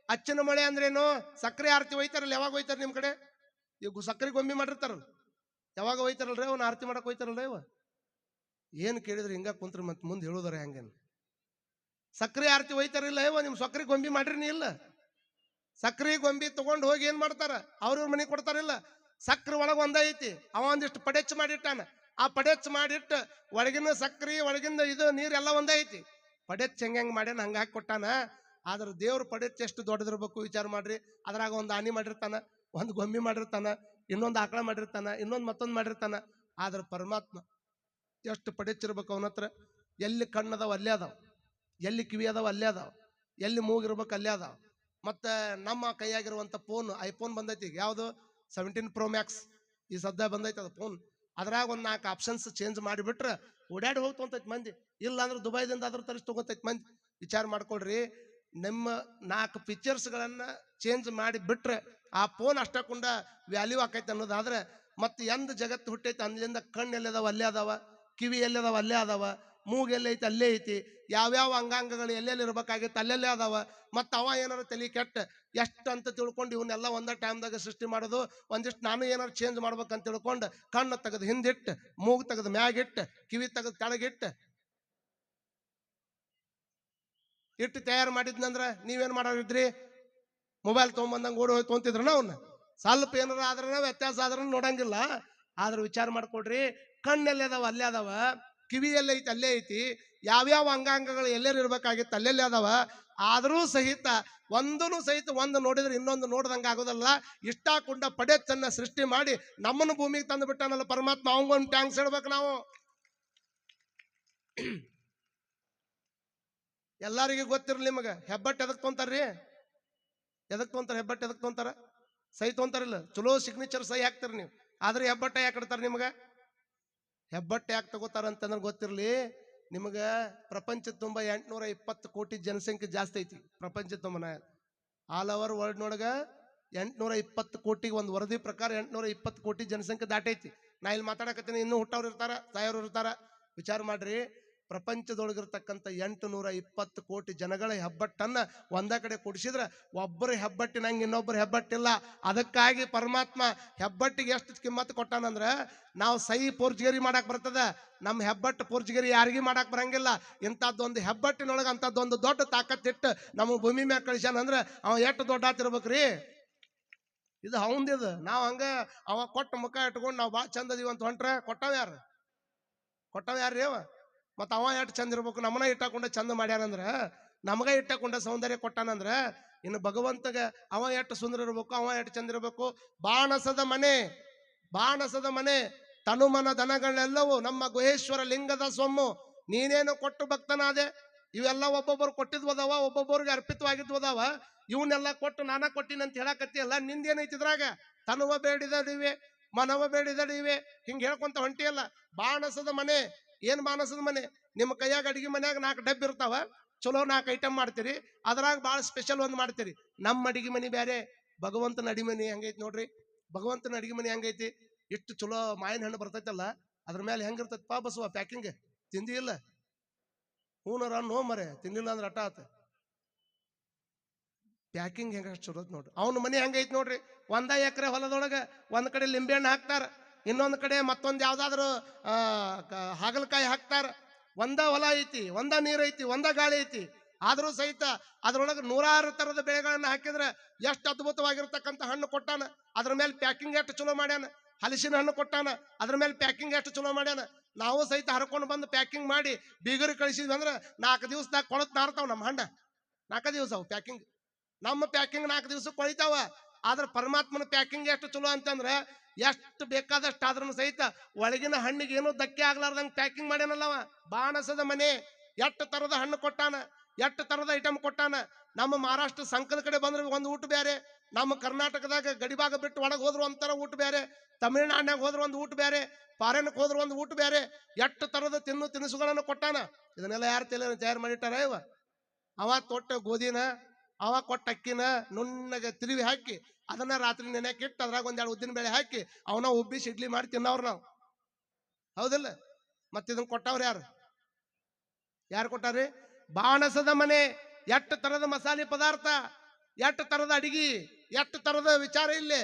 ಅಚ್ಚಿನ ಮೊಳೆ ಅಂದ್ರೇನು? ಸಕ್ರೆ ಆರತಿ ಒಯ್ತಾರಲ್ಲ, ಯಾವಾಗ ಒಯ್ತಾರ ನಿಮ್ ಕಡೆ? ಈಗ ಸಕ್ರೆ ಗೊಂಬಿ ಮಾಡಿರ್ತಾರಲ್ಲ, ಯಾವಾಗ ಒಯ್ತಾರಲ್ರಿ ಅವ್ನ ಆರತಿ ಮಾಡಕ್ ಒಯ್ತಾರಲ್ರಿ ಅವ? ಏನ್ ಕೇಳಿದ್ರಿ ಹಿಂಗ ಕುಂತ್ರಿ ಮತ್ ಮುಂದೆ ಹೇಳುದಾರ ಹೆಂಗೇನು? ಸಕ್ರೆ ಆರತಿ ಒಯ್ತಾರಿಲ್ಲ ಇವ? ನಿಮ್ ಸಕ್ರೆ ಗೊಂಬಿ ಮಾಡ್ರಿ ನೀ ಇಲ್ಲ? ಸಕ್ರೆ ಗೊಂಬಿ ತಗೊಂಡ್ ಹೋಗಿ ಏನ್ ಮಾಡ್ತಾರ? ಅವ್ರವ್ರ ಮನೆಗೆ ಕೊಡ್ತಾರಿಲ್ಲ. ಸಕ್ರೆ ಒಳಗ ಒಂದ ಐತಿ, ಅವ ಒಂದಿಷ್ಟು ಪಡೆಚ್ಚ ಮಾಡಿಟ್ಟಾನ. ಆ ಪಡೆಚ್ಚ ಮಾಡಿಟ್ಟು ಒಳಗಿನ ಸಕ್ರಿ ಒಳಗಿಂದ ಇದು ನೀರೆಲ್ಲ ಒಂದೇ ಐತಿ. ಪಡೆಚ್ಚ ಹೆಂಗ್ ಮಾಡ್ಯಾನ ಹಂಗ ಹಾಕಿ ಕೊಟ್ಟಾನ. ಆದ್ರ ದೇವ್ರ ಪಡೆಚ್ಚ ಎಷ್ಟು ದೊಡ್ಡದಿರ್ಬೇಕು ವಿಚಾರ ಮಾಡ್ರಿ. ಅದ್ರಾಗ ಒಂದು ಆನಿ ಮಾಡಿರ್ತಾನ, ಒಂದು ಗೊಂಬಿ ಮಾಡಿರ್ತಾನ, ಇನ್ನೊಂದು ಆಕಳ ಮಾಡಿರ್ತಾನ, ಇನ್ನೊಂದು ಮತ್ತೊಂದು ಮಾಡಿರ್ತಾನ. ಆದ್ರ ಪರಮಾತ್ಮ ಎಷ್ಟು ಪಡೆಚ್ಚಿರ್ಬೇಕು ಅವನ ಹತ್ರ. ಎಲ್ಲಿ ಕಣ್ಣದಾವ ಅಲ್ಲೇ ಅದಾವ, ಎಲ್ಲಿ ಕಿವಿ ಅದಾವ ಅಲ್ಲೇ ಅದಾವ, ಎಲ್ಲಿ ಮೂಗಿರ್ಬೇಕು ಅಲ್ಲೇ ಅದಾವ. ಮತ್ತೆ ನಮ್ಮ ಕೈಯಾಗಿರುವಂತ ಫೋನ್, ಐಫೋನ್ ಬಂದೈತಿ. ಯಾವುದು? 17 Pro Max ಈ ಸದ್ಯ ಬಂದೈತಿ ಅದು ಫೋನ್. ಅದ್ರಾಗ ಒಂದು 4 ಆಪ್ಷನ್ಸ್ ಚೇಂಜ್ ಮಾಡಿಬಿಟ್ರೆ ಓಡಾಡಿ ಹೋಗಿ ತೊಗೊಂತೈತಿ ಮಂದಿ. ಇಲ್ಲ ಅಂದ್ರೆ ದುಬೈದಿಂದ ಅದ್ರ ತರಿಸಿ ತಗೊಂತೈತಿ ಮಂದಿ. ವಿಚಾರ ಮಾಡ್ಕೊಳ್ರಿ, ನಿಮ್ಮ 4 ಫೀಚರ್ಸ್ಗಳನ್ನ ಚೇಂಜ್ ಮಾಡಿ ಬಿಟ್ರೆ ಆ ಫೋನ್ ಅಷ್ಟಕ್ಕೊಂಡ ವ್ಯಾಲ್ಯೂ ಆಕೈತಿ ಅನ್ನೋದಾದ್ರೆ, ಮತ್ತೆ ಎಂದ ಜಗತ್ತು ಹುಟ್ಟೈತಿ ಅಂದ್ಲಿಂದ ಕಣ್ಣು ಎಲ್ಲದಾವ ಅಲ್ಲೇ ಅದಾವ, ಕಿವಿ ಎಲ್ಲದಾವ ಅಲ್ಲೇ ಅದಾವ, ಮೂಗು ಎಲ್ಲೈತಿ ಅಲ್ಲೇ ಐತಿ, ಯಾವ್ಯಾವ ಅಂಗಾಂಗಗಳು ಎಲ್ಲೆಲ್ಲಿ ಇರ್ಬೇಕಾಗಿತ್ತು ಅಲ್ಲೆಲ್ಲೇ ಅದಾವ. ಮತ್ತು ಅವ ಏನಾರು ತಲೆ ಕೆಟ್ಟ ಎಷ್ಟು ಅಂತ ತಿಳ್ಕೊಂಡು ಇವನ್ನೆಲ್ಲ ಒಂದೇ ಟೈಮ್ದಾಗ ಸೃಷ್ಟಿ ಮಾಡೋದು. ಒಂದಿಷ್ಟು ನಾನು ಏನಾರು ಚೇಂಜ್ ಮಾಡ್ಬೇಕಂತ ತಿಳ್ಕೊಂಡು ಕಣ್ಣು ತೆಗೆದು ಹಿಂದಿಟ್ಟು, ಮೂಗು ತೆಗೆದು ಮ್ಯಾಗಿಟ್ಟು, ಕಿವಿ ತೆಗೆದು ಕೆಳಗಿಟ್ಟು ಇಟ್ಟು ತಯಾರು ಮಾಡಿದ್ನಂದ್ರ ನೀವೇನು ಮಾಡೋರಿದ್ರಿ? ಮೊಬೈಲ್ ತೊಗೊಂಬಂದಂಗೆ ಓಡಿ ಹೋಗಿ ತೊಗೊಂತಿದ್ರನ ಅವನ್ನ? ಸ್ವಲ್ಪ ಏನಾರ ಆದ್ರನ ವ್ಯತ್ಯಾಸ ಆದ್ರೂ ನೋಡಂಗಿಲ್ಲ. ಆದ್ರೆ ವಿಚಾರ ಮಾಡ್ಕೊಡ್ರಿ, ಕಣ್ಣೆಲ್ಲ ಅದಾವ ಅಲ್ಲೇ ಅದಾವ, ಕಿವಿ ಎಲ್ಲೈತಿ ಅಲ್ಲೇ ಐತಿ, ಯಾವ್ಯಾವ ಅಂಗಾಂಗಗಳು ಎಲ್ಲೆಲ್ಲಿ ಇರ್ಬೇಕಾಗಿತ್ತು ಅಲ್ಲೆಲ್ಲಿ ಅದಾವ. ಆದರೂ ಸಹಿತ ಒಂದೂ ಸಹಿತ ಒಂದು ನೋಡಿದ್ರೆ ಇನ್ನೊಂದು ನೋಡ್ದಂಗೆ ಆಗೋದಲ್ಲ. ಇಷ್ಟಾಕುಂಡ ಪಡೆಚ್ಚನ್ನ ಸೃಷ್ಟಿ ಮಾಡಿ ನಮ್ಮನ್ನು ಭೂಮಿಗೆ ತಂದು ಬಿಟ್ಟಾನಲ್ಲ ಪರಮಾತ್ಮ, ಅವಂಗೊಂದು ಟ್ಯಾಂಕ್ಸ್ ಹೇಳ್ಬೇಕು ನಾವು. ಎಲ್ಲರಿಗೂ ಗೊತ್ತಿರ್ಲಿ ನಿಮಗೆ, ಹೆಬ್ಬಟ್ಟು ಎದಕ್ ತೊಂತಾರ್ರಿ? ಎದಕ್ ತೊಂತಾರ ಹೆಬ್ಬಟ್ಟು? ಎದಕ್ ತೊಂತಾರ? ಸಹಿ ತೊಂತಾರಿಲ್ಲ, ಚಲೋ ಸಿಗ್ನೇಚರ್ ಸಹಿ ಹಾಕ್ತಾರ ನೀವು. ಆದ್ರೆ ಹೆಬ್ಬಟ್ಟ ಯಾಕೆ ಇಡ್ತಾರ ನಿಮ್ಗೆ? ಹೆಬ್ಬಟ್ಟು ಯಾಕೆ ತಗೋತಾರ ಅಂತಂದ್ರೆ ಗೊತ್ತಿರ್ಲಿ ನಿಮ್ಗೆ. ಪ್ರಪಂಚದ ತುಂಬ 820 ಕೋಟಿ ಜನಸಂಖ್ಯೆ ಜಾಸ್ತಿ ಐತಿ ಪ್ರಪಂಚದ ತುಂಬನ. ಆಲ್ ಓವರ್ ವರ್ಲ್ಡ್ ನೊಳಗ 820 ಕೋಟಿಗೆ ಒಂದು ವರದಿ ಪ್ರಕಾರ 820 ಕೋಟಿ ಜನಸಂಖ್ಯೆ ದಾಟೈತಿ. ನಾ ಇಲ್ಲಿ ಮಾತಾಡಕತ್ತೀನಿ, ಇನ್ನೂ ಹುಟ್ಟವ್ರು ಇರ್ತಾರ, ಸಾಯೋರು ಇರ್ತಾರ. ವಿಚಾರ ಮಾಡ್ರಿ, ಪ್ರಪಂಚದೊಳಗಿರ್ತಕ್ಕಂಥ 820 ಕೋಟಿ ಜನಗಳ ಹೆಬ್ಬಟ್ಟನ್ನ ಒಂದ ಕಡೆ ಕೊಡಿಸಿದ್ರೆ ಒಬ್ಬರು ಹೆಬ್ಬಟ್ಟಿನಂಗೆ ಇನ್ನೊಬ್ಬರು ಹೆಬ್ಬಟ್ಟಿಲ್ಲ. ಅದಕ್ಕಾಗಿ ಪರಮಾತ್ಮ ಹೆಬ್ಬಟ್ಟಿಗೆ ಎಷ್ಟು ಕಿಮ್ಮತ್ತು ಕೊಟ್ಟಾನಂದ್ರೆ, ನಾವು ಸಹಿ ಪೋರ್ಜಿಗರಿ ಮಾಡಕ್ ಬರ್ತದ, ನಮ್ಮ ಹೆಬ್ಬಟ್ಟು ಪೋರ್ಜಿಗರಿ ಯಾರಿಗೂ ಮಾಡಕ್ ಬರಂಗಿಲ್ಲ. ಇಂಥದ್ದೊಂದು ಹೆಬ್ಬಟ್ಟಿನೊಳಗೆ ಅಂಥದ್ದೊಂದು ದೊಡ್ಡ ತಾಕತ್ತಿಟ್ಟು ನಮ್ಮ ಭೂಮಿ ಮ್ಯಾಗ ಕಳಿಸ್ಯಾನಂದ್ರೆ ಅವ ಎಷ್ಟು ದೊಡ್ಡ ಆತಿರ್ಬೇಕ್ರಿ. ಇದು ಅವಂದಿದು. ನಾವು ಹಂಗ ಅವ ಕೊಟ್ಟ ಮುಖ ಇಟ್ಕೊಂಡು ನಾವು ಭಾಳ ಚಂದ ಅದೀವಿ ಅಂತ ಹೊಂಟ್ರೆ ಕೊಟ್ಟವ ಯಾರು? ಕೊಟ್ಟವ ಯಾರ್ರಿ ಅವ? ಮತ್ತು ಅವ ಎಷ್ಟು ಚಂದ ಇರ್ಬೇಕು? ನಮ್ಮನ್ನ ಇಟ್ಟಾಕೊಂಡ ಚಂದ ಮಾಡ್ಯಾನಂದ್ರ, ನಮಗ ಇಟ್ಟಾಕೊಂಡ ಸೌಂದರ್ಯ ಕೊಟ್ಟಾನಂದ್ರ, ಇನ್ನು ಭಗವಂತಗ ಅವ ಎಷ್ಟು ಸುಂದರ ಇರ್ಬೇಕು, ಅವ ಎಷ್ಟು ಚಂದ ಇರ್ಬೇಕು. ಬಾಣಸದ ಮನೆ, ಬಾಣಸದ ಮನೆ, ತನುಮನ ದನಗಳೆಲ್ಲವೂ ನಮ್ಮ ಗುಹೇಶ್ವರ ಲಿಂಗದ ಸೊಮ್ಮು. ನೀನೇನು ಕೊಟ್ಟು ಭಕ್ತನಾದೆ? ಇವೆಲ್ಲ ಒಬ್ಬೊಬ್ಬರು ಕೊಟ್ಟಿದ್ವದವ, ಒಬ್ಬೊಬ್ಬರಿಗೆ ಅರ್ಪಿತವಾಗಿದ್ವದವ. ಇವನ್ನೆಲ್ಲ ಕೊಟ್ಟು ನಾನಾ ಕೊಟ್ಟಿನ ಅಂತ ಹೇಳಕತ್ತಿಯಲ್ಲ, ನಿಂದೇನೈತಿ ಇದ್ರಾಗ? ತನುವ ಬೇಡಿದಡಿವೆ, ಮನವ ಬೇಡಿದಡಿವೆ, ಹಿಂಗೆ ಹೇಳ್ಕೊಂತ ಹೊಂಟಿಯಲ್ಲ. ಬಾಣಸದ ಮನೆ, ಏನ್ ಬಾಣಸದ ಮನೆ? ನಿಮ್ಮ ಕೈಯಾಗ ಅಡಿಗೆ ಮನ್ಯಾಗ 4 ಡಬ್ಬಿ ಇರ್ತಾವ, ಚಲೋ 4 ಐಟಮ್ ಮಾಡ್ತೀರಿ, ಅದ್ರಾಗ ಭಾಳ ಸ್ಪೆಷಲ್ ಒಂದು ಮಾಡ್ತೀರಿ. ನಮ್ಮ ಅಡಿಗೆ ಮನೆ ಬೇರೆ, ಭಗವಂತನ ಅಡಿಗೆ ಮನೆ ಹೆಂಗೈತಿ ನೋಡ್ರಿ. ಭಗವಂತನ ಅಡಿಗೆ ಮನೆ ಹೆಂಗೈತಿ? ಇಷ್ಟು ಚಲೋ ಮಾವಿನ ಹಣ್ಣು ಬರ್ತೈತಲ್ಲ, ಅದ್ರ ಮೇಲೆ ಹೆಂಗಿರ್ತೈತಿ ಪಾ ಬಸವ ಪ್ಯಾಕಿಂಗ್? ತಿಂದಿ ಇಲ್ಲ? ಹೂನರ ನೋ ಮರೆ, ತಿನ್ನಿಲ್ಲ ಅಂದ್ರೆ ಅಟ ಆತ. ಪ್ಯಾಕಿಂಗ್ ಹೆಂಗ ಚಲೋ ನೋಡ್ರಿ. ಅವನ ಮನೆ ಹೆಂಗೈತಿ ನೋಡ್ರಿ. 1 ಎಕರೆ ಹೊಲದೊಳಗೆ ಒಂದ್ ಕಡೆ ಲಿಂಬೆ ಹಣ್ಣು ಹಾಕ್ತಾರ, ಇನ್ನೊಂದು ಕಡೆ ಮತ್ತೊಂದು ಯಾವ್ದಾದ್ರು ಹಾಗಲಕಾಯಿ ಹಾಕ್ತಾರ. ಒಂದ ಹೊಲ ಐತಿ, ಒಂದ ನೀರ್ ಐತಿ, ಒಂದ ಗಾಳಿ ಐತಿ. ಆದ್ರೂ ಸಹಿತ ಅದ್ರೊಳಗೆ 100 ತರದ ಬೆಳೆಗಳನ್ನ ಹಾಕಿದ್ರೆ ಎಷ್ಟು ಅದ್ಭುತವಾಗಿರ್ತಕ್ಕಂಥ ಹಣ್ಣು ಕೊಟ್ಟಾನ. ಅದ್ರ ಮೇಲೆ ಪ್ಯಾಕಿಂಗ್ ಎಷ್ಟು ಚಲೋ ಮಾಡ್ಯಾನ. ಹಲಸಿನ ಹಣ್ಣು ಕೊಟ್ಟಾನ, ಅದ್ರ ಮೇಲೆ ಪ್ಯಾಕಿಂಗ್ ಎಷ್ಟು ಚಲೋ ಮಾಡ್ಯಾನ. ನಾವು ಸಹಿತ ಹರ್ಕೊಂಡು ಬಂದು ಪ್ಯಾಕಿಂಗ್ ಮಾಡಿ ಬೀಗರು ಕಳಿಸಿದ್ವಿ ಅಂದ್ರೆ 4 ದಿವಸದಾಗ ಕೊಳತ್ ನಾರ್ತಾವ ನಮ್ಮ ಹಣ್ಣ. 4 ದಿವಸ ಅವು ಪ್ಯಾಕಿಂಗ್. ನಮ್ಮ ಪ್ಯಾಕಿಂಗ್ 4 ದಿವಸಕ್ಕೆ ಕೊಳಿತಾವ. ಆದ್ರೆ ಪರಮಾತ್ಮನ ಪ್ಯಾಕಿಂಗ್ ಎಷ್ಟು ಚಲೋ ಅಂತಂದ್ರೆ, ಎಷ್ಟು ಬೇಕಾದಷ್ಟು ಆದ್ರೂ ಸಹಿತ ಒಳಗಿನ ಹಣ್ಣಿಗೆ ಏನೋ ಧಕ್ಕೆ ಆಗ್ಲಾರ್ದಂಗೆ ಪ್ಯಾಕಿಂಗ್ ಮಾಡ್ಯಾನಲ್ಲವ. ಬಾಣಸದ ಮನೆ, ಎಷ್ಟು ತರದ ಹಣ್ಣು ಕೊಟ್ಟಾನ, ಎಷ್ಟು ತರದ ಐಟಮ್ ಕೊಟ್ಟಾನ. ನಮ್ಮ ಮಹಾರಾಷ್ಟ್ರ ಸಂಕದ ಕಡೆ ಬಂದ್ರೆ ಒಂದು ಊಟ ಬೇರೆ, ನಮ್ಮ ಕರ್ನಾಟಕದಾಗ ಗಡಿಭಾಗ ಬಿಟ್ಟು ಒಳಗೆ ಹೋದ್ರು ಒಂಥರ ಊಟ ಬೇರೆ, ತಮಿಳ್ನಾಡಿನಾಗ ಹೋದ್ರು ಒಂದು ಊಟ ಬೇರೆ, ಫಾರಿನ್ಗೆ ಹೋದ್ರು ಒಂದು ಊಟ ಬೇರೆ. ಎಷ್ಟು ತರದ ತಿನಿಸುಗಳನ್ನು ಕೊಟ್ಟಾನ. ಇದನ್ನೆಲ್ಲ ಯಾರು ತಯಾರು ಮಾಡಿಟ್ಟಾರ ಇವ? ಅವ ತೊಟ್ಟ ಗೋಧಿನ, ಅವ ಕೊಟ್ಟ ಅಕ್ಕಿನ ನುಣ್ಣಗೆ ತಿರುವಿ ಹಾಕಿ ಅದನ್ನ ರಾತ್ರಿ ನೆನೆಯಕ್ಕೆ ಇಟ್ಟು ಅದ್ರಾಗ ಒಂದೆರಡು ಉದ್ದಿನ ಬೇಳೆ ಹಾಕಿ ಅವನ ಉಬ್ಬಿಸಿ ಇಡ್ಲಿ ಮಾಡಿ ತಿನ್ನವ್ರು ನಾವು. ಹೌದಿಲ್ಲ? ಮತ್ತಿದನ್ನ ಕೊಟ್ಟವ್ರು ಯಾರು? ಯಾರು ಕೊಟ್ಟಾರಿ? ಬಾಣಸದ ಮನೆ. ಎಷ್ಟು ತರದ ಮಸಾಲೆ ಪದಾರ್ಥ, ಎಷ್ಟು ತರದ ಅಡಿಗೆ, ಎಷ್ಟು ತರದ ವಿಚಾರ ಇಲ್ಲಿ.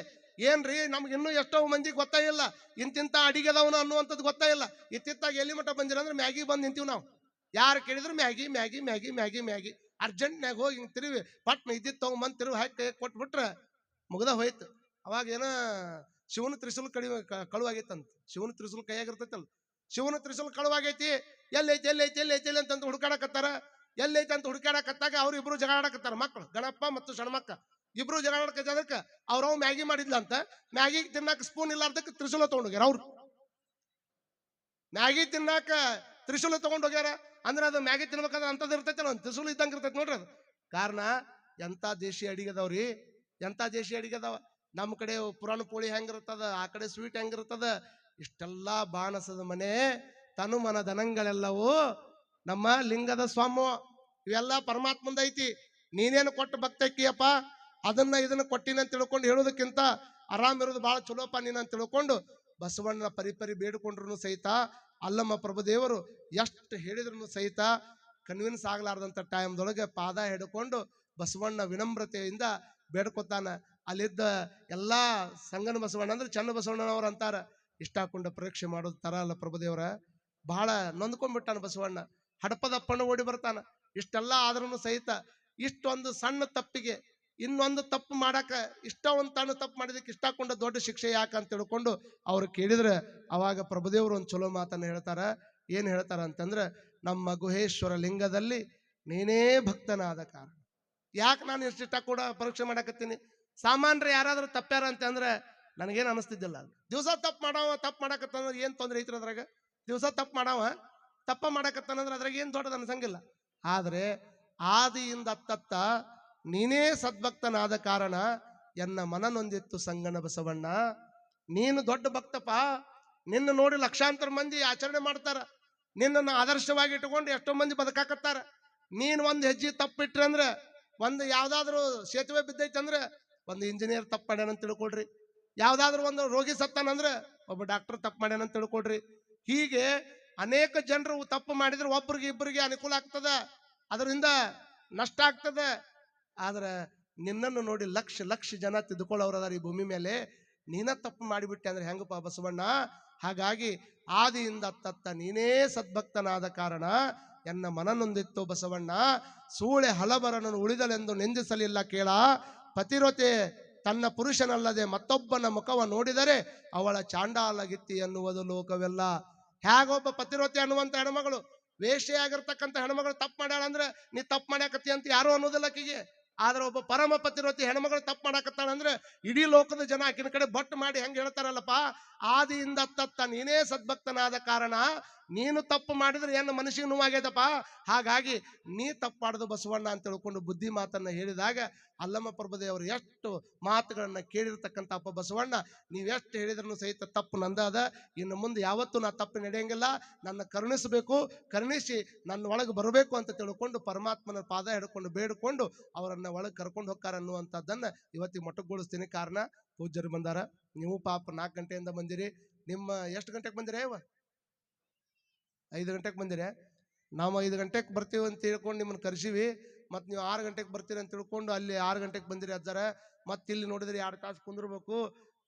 ಏನ್ರಿ ನಮ್ಗೆ ಇನ್ನೂ ಎಷ್ಟೋ ಮಂದಿ ಗೊತ್ತಾ ಇಲ್ಲ ಇಂತಿಂತ ಅಡಿಗೆ ಅದಾವನು ಅನ್ನುವಂಥದ್ದು ಗೊತ್ತಾ ಇಲ್ಲ. ಇತ್ತಿತ್ತಾಗ ಎಲ್ಲಿ ಮಟ್ಟ ಬಂದಿರ ಅಂದ್ರೆ ಮ್ಯಾಗಿ ಬಂದು ನಿಂತೀವಿ ನಾವು. ಯಾರು ಕೇಳಿದ್ರು Maggi Maggi Maggi Maggi Maggi. ಅರ್ಜೆಂಟ್ನಾಗ ಹೋಗಿ ಹಿಂಗೆ ತಿರುವಿ ಪಟ್ನ ಇದ್ದಿದ್ದು ತಗೊಂಬಂದು ತಿರುವಿ ಹಾಕಿ ಕೊಟ್ಬಿಟ್ರೆ ಮುಗ್ದ ಹೋಯ್ತು. ಅವಾಗ ಏನ ಶಿವನ ತ್ರಿಶೂಲ್ ಕಳುವಾಗೈತಂತ. ಶಿವನ ತ್ರಿಶೂಲ್ ಕೈಯಾಗಿರ್ತೈತಲ್ಲ, ಶಿವನ ತ್ರಿಶೂಲ್ ಕಳುವಾಗೈತಿ. ಎಲ್ಲೈತಿ ಎಲ್ಲೈತಿ ಎಲ್ಲೈತಿ ಎಲ್ಲಿ ಅಂತಂದು ಹುಡುಕಾಡಕತ್ತಾರ. ಎಲ್ಲೈತಿ ಅಂತ ಹುಡುಕಾಡಕತ್ತಾಗ ಅವ್ರು ಇಬ್ರು ಜಗಾಡಕತ್ತಾರ. ಮಕ್ಕಳು ಗಣಪ್ಪ ಮತ್ತು ಸಣ್ಣಮಕ್ಕ ಇಬ್ರು ಜಗಾಡಕತ್ತದಕ್ಕೆ ಅವ್ರವ್ ಮ್ಯಾಗಿ ಮಾಡಿದ್ಲಂತ. ಮ್ಯಾಗಿ ತಿನ್ನಾಕ ಸ್ಪೂನ್ ಇಲ್ಲಾರ್ದಕ್ಕೆ ತ್ರಿಶೂಲ ತಗೊಂಡೋಗ್ಯಾರ. ಅವ್ರು ಮ್ಯಾಗಿ ತಿನ್ನಾಕ ತ್ರಿಶೂಲ ತಗೊಂಡೋಗ್ಯಾರ ಅಂದ್ರೆ ಅದು ಮ್ಯಾಗಿ ತಿನ್ಬೇಕಂದ್ರೆ ಅಂತದ್ ಇರ್ತೈತಲ್ಲ, ಒಂದು ತ್ರಿಶೂಲ ಇದ್ದಂಗೆ ಇರ್ತೈತಿ ನೋಡ್ರಿ. ಅದು ಕಾರಣ ಎಂತ ದೇಶಿ ಅಡಿಗೆ ಅದಾವ್ರಿ, ಎಂತ ದೇಶಿ ಅಡಿಗೆ ಅದಾವ. ನಮ್ಮ ಕಡೆ ಪುರಾಣ ಪೋಳಿ ಹೆಂಗಿರ್ತದ, ಆ ಕಡೆ ಸ್ವೀಟ್ ಹೆಂಗಿರ್ತದ. ಇಷ್ಟೆಲ್ಲ ಬಾಣಸದ ಮನೆ ತನು ಮನ ಧನಗಳೆಲ್ಲವೂ ನಮ್ಮ ಲಿಂಗದ ಸ್ವಾಮು. ಇವೆಲ್ಲ ಪರಮಾತ್ಮಂದ ಐತಿ. ನೀನೇನು ಕೊಟ್ಟು ಭಕ್ತಕ್ಕಿಯಪ್ಪ, ಅದನ್ನ ಇದನ್ನ ಕೊಟ್ಟಿನ ಅಂತ ತಿಳ್ಕೊಂಡು ಹೇಳೋದಕ್ಕಿಂತ ಆರಾಮ್ ಇರೋದು ಬಹಳ ಚಲೋಪ್ಪ ನೀನು ಅಂತ ತಿಳ್ಕೊಂಡು ಬಸವಣ್ಣ ಪರಿಪರಿ ಬೇಡಿಕೊಂಡ್ರು ಸಹಿತ ಅಲ್ಲಮ್ಮ ಪ್ರಭುದೇವರು ಎಷ್ಟು ಹೇಳಿದ್ರು ಸಹಿತ ಕನ್ವಿನ್ಸ್ ಆಗ್ಲಾರ್ದಂತ ಟೈಮ್ದೊಳಗೆ ಪಾದ ಹಿಡ್ಕೊಂಡು ಬಸವಣ್ಣ ವಿನಮ್ರತೆಯಿಂದ ಬೇಡ್ಕೊತಾನ. ಅಲ್ಲಿದ್ದ ಎಲ್ಲಾ ಸಂಗನ ಬಸವಣ್ಣ ಅಂದ್ರೆ ಚನ್ನ ಬಸವಣ್ಣನವ್ರು ಅಂತಾರ. ಇಷ್ಟ ಹಾಕೊಂಡ ಪರೀಕ್ಷೆ ಮಾಡೋದು ತರ ಅಲ್ಲ ಪ್ರಭುದೇವರ. ಬಹಳ ನೊಂದ್ಕೊಂಡ್ಬಿಟ್ಟಾನ ಬಸವಣ್ಣ. ಹಡಪದಪ್ಪಣ್ಣ ಓಡಿ ಬರ್ತಾನ. ಇಷ್ಟೆಲ್ಲ ಆದ್ರೂ ಸಹಿತ ಇಷ್ಟೊಂದು ಸಣ್ಣ ತಪ್ಪಿಗೆ ಇನ್ನೊಂದು ತಪ್ಪು ಮಾಡಾಕ ಇಷ್ಟ ಒಂದು ತಣ್ಣ ತಪ್ಪು ಮಾಡಿದಕ್ಕೆ ಇಷ್ಟಕೊಂಡ ದೊಡ್ಡ ಶಿಕ್ಷೆ ಯಾಕಂತ ತಿಳ್ಕೊಂಡು ಅವ್ರು ಕೇಳಿದ್ರೆ ಅವಾಗ ಪ್ರಭುದೇವರು ಒಂದು ಚಲೋ ಮಾತನ್ನ ಹೇಳ್ತಾರ. ಏನ್ ಹೇಳ್ತಾರ ಅಂತಂದ್ರೆ, ನಮ್ಮ ಗುಹೇಶ್ವರ ಲಿಂಗದಲ್ಲಿ ನೀನೇ ಭಕ್ತನಾದ ಕಾರಣ ಯಾಕೆ ನಾನು ಇಷ್ಟ ಕೂಡ ಪರೀಕ್ಷೆ ಮಾಡಾಕತ್ತೀನಿ. ಸಾಮಾನ್ಯರು ಯಾರಾದ್ರೂ ತಪ್ಪ್ಯಾರ ಅಂತಂದ್ರೆ ನನಗೇನು ಅನಿಸ್ತಿದ್ದಿಲ್ಲ. ದಿವಸ ತಪ್ಪು ಮಾಡಾಕತ್ತಂದ್ರೆ ಏನ್ ತೊಂದ್ರೆ ಐತ್ರ ಅದ್ರಾಗ. ದಿವಸ ತಪ್ಪು ತಪ್ಪ ಮಾಡಾಕತ್ತಾನಂದ್ರೆ ಅದ್ರಾಗ ಏನ್ ದೊಡ್ಡದು ಅನ್ಸಂಗಿಲ್ಲ. ಆದ್ರೆ ಆದಿಯಿಂದ ಅತ್ತತ್ತ ನೀನೇ ಸದ್ಭಕ್ತನಾದ ಕಾರಣ ಎನ್ನ ಮನ ನೊಂದಿತ್ತು ಸಂಗನ ಬಸವಣ್ಣ. ನೀನು ದೊಡ್ಡ ಭಕ್ತಪ್ಪ. ನಿನ್ನ ನೋಡಿ ಲಕ್ಷಾಂತರ ಮಂದಿ ಆಚರಣೆ ಮಾಡ್ತಾರ. ನಿನ್ನನ್ನು ಆದರ್ಶವಾಗಿ ಇಟ್ಕೊಂಡು ಎಷ್ಟೋ ಮಂದಿ ಬದುಕಾಕತ್ತಾರ. ನೀನ್ ಒಂದು ಹೆಜ್ಜೆ ತಪ್ಪಿಟ್ರೆ ಅಂದ್ರೆ, ಒಂದು ಯಾವ್ದಾದ್ರು ಸೇತುವೆ ಬಿದ್ದೈತೆ ಅಂದ್ರೆ ಒಂದು ಇಂಜಿನಿಯರ್ ತಪ್ಪು ಮಾಡ್ಯಾನಂತ ತಿಳ್ಕೊಳ್ರಿ. ಯಾವ್ದಾದ್ರು ಒಂದು ರೋಗಿ ಸತ್ತಾನಂದ್ರೆ ಒಬ್ಬ ಡಾಕ್ಟರ್ ತಪ್ಪು ಮಾಡ್ಯಾನಂತ ತಿಳ್ಕೊಳ್ರಿ. ಹೀಗೆ ಅನೇಕ ಜನರು ತಪ್ಪು ಮಾಡಿದ್ರೆ ಒಬ್ರಿಗೆ ಇಬ್ಬರಿಗೆ ಅನುಕೂಲ ಆಗ್ತದ, ಅದರಿಂದ ನಷ್ಟ ಆಗ್ತದೆ. ಆದ್ರೆ ನಿನ್ನನ್ನು ನೋಡಿ ಲಕ್ಷ ಲಕ್ಷ ಜನ ತಿದ್ದುಕೊಳ್ಳೋರದಾರ ಈ ಭೂಮಿ ಮೇಲೆ. ನೀನ ತಪ್ಪು ಮಾಡಿಬಿಟ್ಟೆ ಅಂದ್ರೆ ಹೆಂಗಪ್ಪ ಬಸವಣ್ಣ. ಹಾಗಾಗಿ ಆದಿಯಿಂದ ಅತ್ತತ್ತ ನೀನೇ ಸದ್ಭಕ್ತನಾದ ಕಾರಣ ಎನ್ನ ಮನ ನೊಂದಿತ್ತು ಬಸವಣ್ಣ. ಸೂಳೆ ಹಲಬರನನ್ನು ಉಳಿದಲೆಂದು ನಿಂದಿಸಲಿಲ್ಲ ಕೇಳ. ಪತಿರೊತೆ ತನ್ನ ಪುರುಷನಲ್ಲದೆ ಮತ್ತೊಬ್ಬನ ಮುಖವ ನೋಡಿದರೆ ಅವಳ ಚಾಂಡಾಲಗಿತ್ತಿ ಎನ್ನುವುದು ಲೋಕವೆಲ್ಲ. ಹೇಗೊಬ್ಬ ಪತಿರೊತೆ ಅನ್ನುವಂತ ಹೆಣ್ಮಗಳು, ವೇಷೆಯಾಗಿರ್ತಕ್ಕಂಥ ಹೆಣ್ಮಗಳು ತಪ್ಪು ಮಾಡ್ಯಾಳ ಅಂದ್ರೆ ನೀ ತಪ್ಪು ಮಾಡ್ಯಾಕತ್ತಿ ಅಂತ ಯಾರು ಅನ್ನೋದಿಲ್ಲ ಆಕಿಗೆ. ಆದ್ರೆ ಒಬ್ಬ ಪರಮ ಪತಿರೊತಿ ಹೆಣ್ಮಗಳು ತಪ್ಪು ಮಾಡಾಕತ್ತಾಳ ಅಂದ್ರೆ ಇಡೀ ಲೋಕದ ಜನ ಆಕಿನ ಕಡೆ ಬಟ್ ಮಾಡಿ ಹೆಂಗ್ ಹೇಳ್ತಾರಲ್ಲಪ್ಪ, ಆದಿಯಿಂದ ಅತ್ತತ್ತ ನೀನೇ ಸದ್ಭಕ್ತನಾದ ಕಾರಣ ನೀನು ತಪ್ಪು ಮಾಡಿದ್ರೆ ಏನು ಮನುಷ್ಯಗೆ ನೋವಾಗ್ಯದಪ್ಪ. ಹಾಗಾಗಿ ನೀ ತಪ್ಪು ಮಾಡುದು ಬಸವಣ್ಣ ಅಂತ ತಿಳ್ಕೊಂಡು ಬುದ್ಧಿ ಮಾತನ್ನ ಹೇಳಿದಾಗ ಅಲ್ಲಮ್ಮ ಪ್ರಭುದೇವರು ಎಷ್ಟು ಮಾತುಗಳನ್ನ ಕೇಳಿರ್ತಕ್ಕಂಥ ಅಪ್ಪ ಬಸವಣ್ಣ, ನೀವೆಷ್ಟು ಹೇಳಿದ್ರು ಸಹಿತ ತಪ್ಪು ನಂದ ಅದ. ಇನ್ನು ಮುಂದೆ ಯಾವತ್ತೂ ನಾ ತಪ್ಪು ನಡೆಯಂಗಿಲ್ಲ. ನನ್ನ ಕರುಣಿಸಬೇಕು, ಕರುಣಿಸಿ ನನ್ನ ಒಳಗೆ ಬರಬೇಕು ಅಂತ ತಿಳ್ಕೊಂಡು ಪರಮಾತ್ಮನ ಪಾದ ಹಿಡ್ಕೊಂಡು ಬೇಡಿಕೊಂಡು ಅವರನ್ನ ಒಳಗೆ ಕರ್ಕೊಂಡು ಹೋಗ್ತಾರ ಅನ್ನುವಂಥದ್ದನ್ನ ಇವತ್ತಿಗೆ ಮೊಟಕುಗೊಳಿಸ್ತೀನಿ. ಕಾರಣ ಪೂಜ್ಯರು ಬಂದಾರ. ನೀವು ಪಾಪ 4 ಗಂಟೆಯಿಂದ ಬಂದಿರಿ. ನಿಮ್ಮ ಎಷ್ಟು ಗಂಟೆಗೆ ಬಂದಿರಿ? 5 ಗಂಟೆಗೆ ಬಂದಿರಿ. ನಾವು 5 ಗಂಟೆಗೆ ಬರ್ತೀವಿ ಅಂತ ತಿಳ್ಕೊಂಡು ನಿಮ್ಮನ್ನು ಕರೆಸಿವಿ. ಮತ್ತು ನೀವು 6 ಗಂಟೆಗೆ ಬರ್ತೀರಿ ಅಂತ ತಿಳ್ಕೊಂಡು ಅಲ್ಲಿ 6 ಗಂಟೆಗೆ ಬಂದಿರಿ ಅಜ್ಜಾರ. ಮತ್ತೆ ಇಲ್ಲಿ ನೋಡಿದ್ರೆ 2 ತಾಸು ಕುಂದಿರ್ಬೇಕು.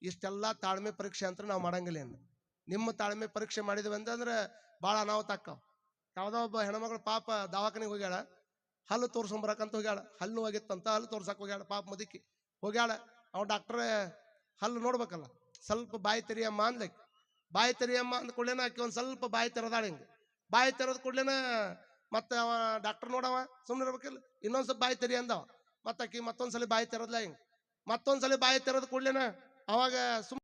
ಇಷ್ಟೆಲ್ಲ ತಾಳ್ಮೆ ಪರೀಕ್ಷೆ ಅಂತ ನಾವು ಮಾಡಂಗಿಲ್ಲ. ಏನು ನಿಮ್ಮ ತಾಳ್ಮೆ ಪರೀಕ್ಷೆ ಮಾಡಿದ್ವಿ ಅಂತಂದ್ರೆ ಭಾಳ ಅನಾಹುತ ಆಕ್ಕಾವ. ಯಾವುದೋ ಒಬ್ಬ ಹೆಣ್ಮಗಳು ಪಾಪ ದವಾಖಾನೆಗೆ ಹೋಗ್ಯಾಳ, ಹಲ್ಲು ತೋರ್ಸ್ಕೊಂಬರಕಂತ ಹೋಗ್ಯಾಳ. ಹಲ್ಲು ನೋವಾಗಿತ್ತಂತ ಹಲ್ಲು ತೋರ್ಸಕ್ಕೆ ಹೋಗ್ಯಾಳ. ಪಾಪ ಮುದುಕಿ ಹೋಗ್ಯಾಳ. ಅವ್ ಡಾಕ್ಟ್ರೇ ಹಲ್ಲು ನೋಡ್ಬೇಕಲ್ಲ, ಸ್ವಲ್ಪ ಬಾಯಿ ತೆರಿಯಮ್ಮ ಅಂದ್ಲಕ್ಕೆ. ಬಾಯಿ ತೆರಿಯಮ್ಮ ಅಂದ ಕೂಡಲೇನ ಆಕಿ ಒಂದು ಸ್ವಲ್ಪ ಬಾಯಿ ತೆರೆದಾಳ. ಹಿಂಗೆ ಬಾಯಿ ತೆರೆದ ಕೂಡಲೇನ ಮತ್ತೆ ಅವ ಡಾಕ್ಟರ್ ನೋಡವ ಸುಮ್ಮನೆ ಇರ್ಬೇಕಿಲ್ಲ, ಇನ್ನೊಂದ್ಸಲ ಬಾಯಿ ತೆರಿ ಅಂದವ. ಮತ್ತೆ ಆಕಿ ಮತ್ತೊಂದ್ಸಲ ಬಾಯಿ ತೆರದ್ಲ. ಹಿಂಗೆ ಮತ್ತೊಂದ್ಸಲ ಬಾಯಿ ತೆರೆದ ಕೂಡಲೇನ ಅವಾಗ